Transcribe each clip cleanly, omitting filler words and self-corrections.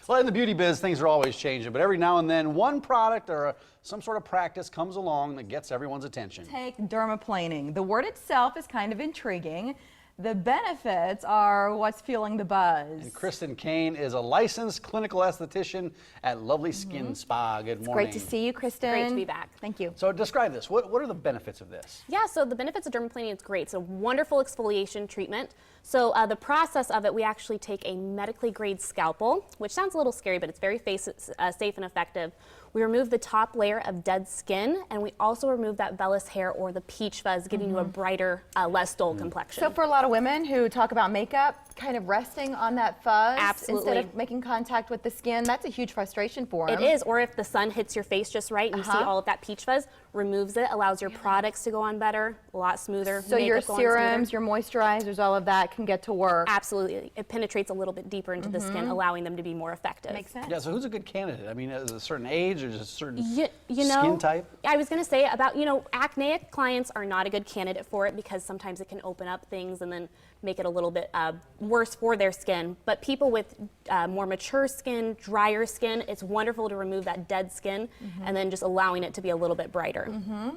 Well, in the beauty biz, things are always changing, but every now and then, one product or some sort of practice comes along that gets everyone's attention. Take dermaplaning. The word itself is kind of intriguing. The benefits are what's fueling the buzz. And Kristen Kean is a licensed clinical esthetician at LovelySkin Spa. Good morning. Great to see you, Kristen. Great to be back. Thank you. So describe this. What are the benefits of this? Yeah, so the benefits of dermaplaning is great. It's a wonderful exfoliation treatment. So the process of it, we actually take a medically grade scalpel, which sounds a little scary, but it's very safe and effective. We remove the top layer of dead skin, and we also remove that vellus hair or the peach fuzz, giving you a brighter, less dull complexion. So for a lot of women who talk about makeup, kind of resting on that fuzz instead of making contact with the skin, that's a huge frustration for them. It is, or if the sun hits your face just right and you see all of that peach fuzz, removes it, allows your products to go on better, a lot smoother. So your serums, your moisturizers, all of that can get to work. Absolutely. It penetrates a little bit deeper into the skin, allowing them to be more effective. Makes sense. Yeah, so who's a good candidate? I mean, is it a certain age or just a certain you know, skin type? I was going to say about, acneic clients are not a good candidate for it because sometimes it can open up things and then make it a little bit worse for their skin. But people with more mature skin, drier skin, it's wonderful to remove that dead skin and then just allowing it to be a little bit brighter.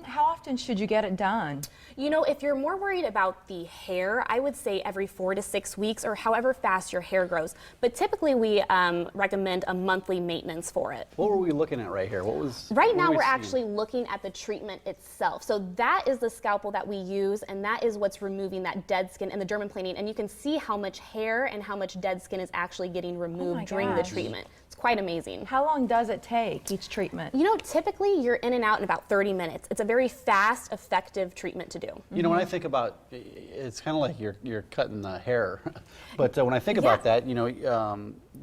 How often should you get it done? If you're more worried about the hair, I would say every 4 to 6 weeks or however fast your hair grows. But typically we recommend a monthly maintenance for it. What were we looking at right here? Right now we're actually looking at the treatment itself. So that is the scalpel that we use, and that is what's removing that dead skin and the dermaplaning. And you can see how much hair and how much dead skin is actually getting removed during the treatment. It's quite amazing. How long does it take each treatment? Typically you're in and out in about 30 minutes. It's a very fast, effective treatment to do. When I think about, it's kind of like you're cutting the hair, but when I think about that,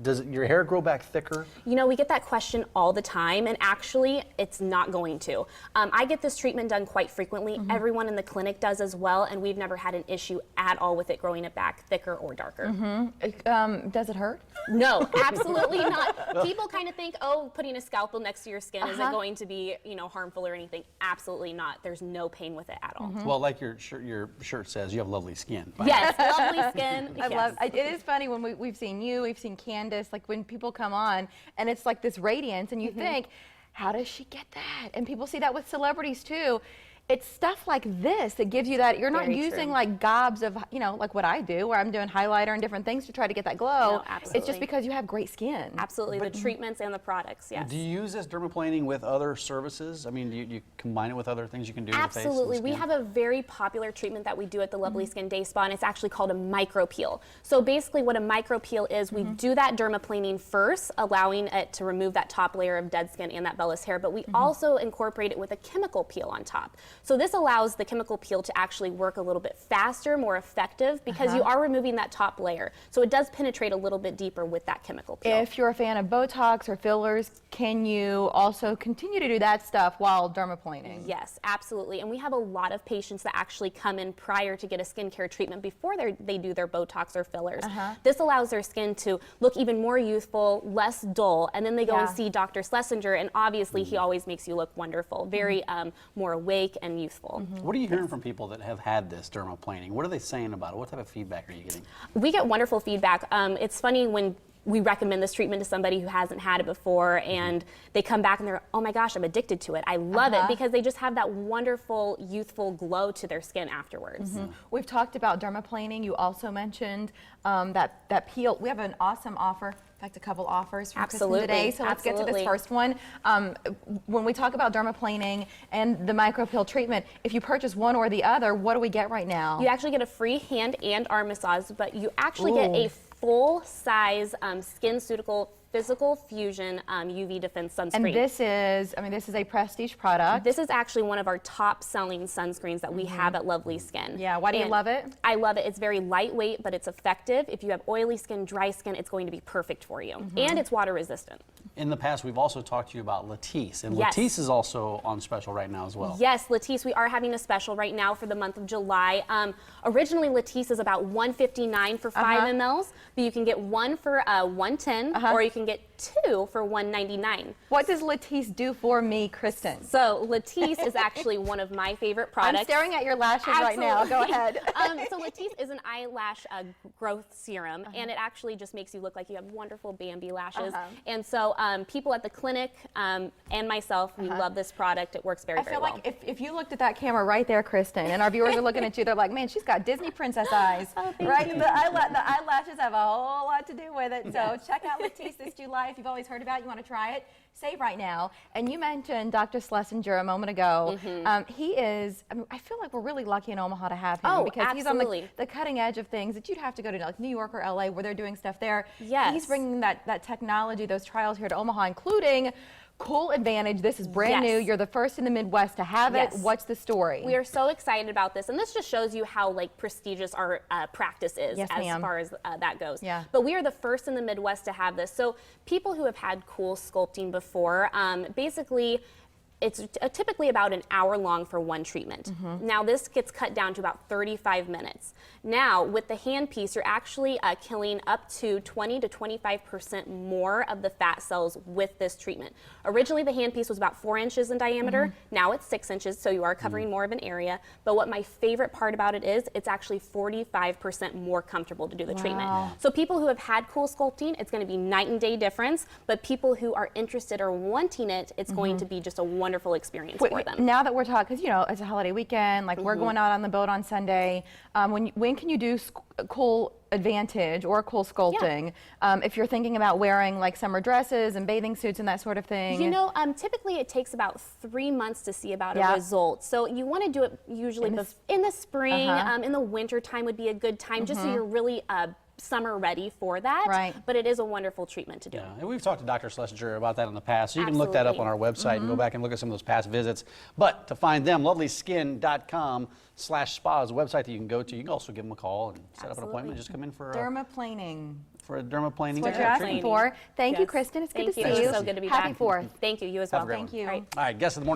does your hair grow back thicker? We get that question all the time, and actually it's not going to. I get this treatment done quite frequently. Everyone in the clinic does as well, and we've never had an issue at all with it growing it back thicker or darker. Does it hurt? No, absolutely not. People kind of think, oh, putting a scalpel next to your skin, is it going to be, harmful or anything? Absolutely not. There's no pain with it at all. Well, like your shirt says, you have lovely skin. Yes, lovely skin. I love it. It is funny when we've seen you, we've seen Candace, like when people come on and it's like this radiance and you think, how does she get that? And people see that with celebrities too. It's stuff like this that gives you that. You're not using like gobs of, like what I do, where I'm doing highlighter and different things to try to get that glow. No, absolutely. It's just because you have great skin. Absolutely, the treatments and the products, yes. Do you use this dermaplaning with other services? I mean, do you combine it with other things you can do to the face? Absolutely. We have a very popular treatment that we do at the LovelySkin Day Spa, and it's actually called a micro peel. So basically what a micro peel is, we do that dermaplaning first, allowing it to remove that top layer of dead skin and that vellus hair, but we also incorporate it with a chemical peel on top. So this allows the chemical peel to actually work a little bit faster, more effective, because you are removing that top layer. So it does penetrate a little bit deeper with that chemical peel. If you're a fan of Botox or fillers, can you also continue to do that stuff while dermaplaning? Yes, absolutely. And we have a lot of patients that actually come in prior to get a skincare treatment before they do their Botox or fillers. This allows their skin to look even more youthful, less dull, and then they go and see Dr. Schlesinger, and obviously he always makes you look wonderful, very more awake and youthful. What are you hearing from people that have had this dermaplaning? What are they saying about it? What type of feedback are you getting? We get wonderful feedback. It's funny when we recommend this treatment to somebody who hasn't had it before and they come back and they're, oh my gosh, I'm addicted to it. I love it, because they just have that wonderful, youthful glow to their skin afterwards. We've talked about dermaplaning. You also mentioned that peel. We have an awesome offer. In fact, a couple offers from Kristen today, so let's get to this first one. When we talk about dermaplaning and the micropeel treatment, if you purchase one or the other, what do we get right now? You actually get a free hand and arm massage, but you actually get a full-size SkinCeutical Physical Fusion UV Defense Sunscreen. And this is a prestige product. This is actually one of our top-selling sunscreens that we have at LovelySkin. Yeah, why do you love it? I love it. It's very lightweight, but it's effective. If you have oily skin, dry skin, it's going to be perfect for you. And it's water resistant. In the past, we've also talked to you about Latisse, and Yes. Latisse is also on special right now as well. Yes, Latisse, we are having a special right now for the month of July. Originally, Latisse is about $159 for 5 mls, but you can get one for $110, or you can get two for $199. What does Latisse do for me, Kristen? So Latisse is actually one of my favorite products. I'm staring at your lashes right now. Go ahead. So Latisse is an eyelash growth serum, and it actually just makes you look like you have wonderful Bambi lashes. And so people at the clinic and myself, we love this product. It works very, I feel very well. like if you looked at that camera right there, Kristen, and our viewers are looking at you, they're like, man, she's got Disney princess eyes, right? The eyelashes have a whole lot to do with it. So check out Latisse this July if you've always heard about it, you want to try it. Save right now. And you mentioned Dr. Schlesinger a moment ago. He is, I mean, I feel like we're really lucky in Omaha to have him because he's on the cutting edge of things that you'd have to go to like New York or LA where they're doing stuff there. Yes. He's bringing that technology, those trials here to Omaha, including Cool Advantage. This is brand new. You're the first in the Midwest to have it. What's the story? We are so excited about this, and this just shows you how like prestigious our practice is as far as that goes. But we are the first in the Midwest to have this. So people who have had cool sculpting before, basically, it's typically about an hour long for one treatment. Now this gets cut down to about 35 minutes. Now with the handpiece, you're actually killing up to 20 to 25% more of the fat cells with this treatment. Originally the handpiece was about 4 inches in diameter. Now it's 6 inches, so you are covering more of an area. But what my favorite part about it is, it's actually 45% more comfortable to do the treatment. So people who have had cool sculpting, it's going to be night and day difference. But people who are interested or wanting it, it's going to be just a wonderful experience for them. Now that we're talking, because you know it's a holiday weekend, like we're going out on the boat on Sunday. When can you do Cool Advantage or Cool Sculpting if you're thinking about wearing like summer dresses and bathing suits and that sort of thing? You know, typically it takes about 3 months to see about a result. So you want to do it usually in the spring, in the winter time would be a good time, just so you're really summer ready for that. But it is a wonderful treatment to do. Yeah, and we've talked to Dr. Schlesinger about that in the past, so you can look that up on our website and go back and look at some of those past visits. But to find them, lovelyskin.com/spa is a website that you can go to. You can also give them a call and set up an appointment. Just come in for Dermaplaning. For a dermaplaning. What you're asking for. Thank you, Kristen. It's good to see you. It's so good to be back. Happy 4th. Thank you. You as well. Thank you. All right, guest of the morning.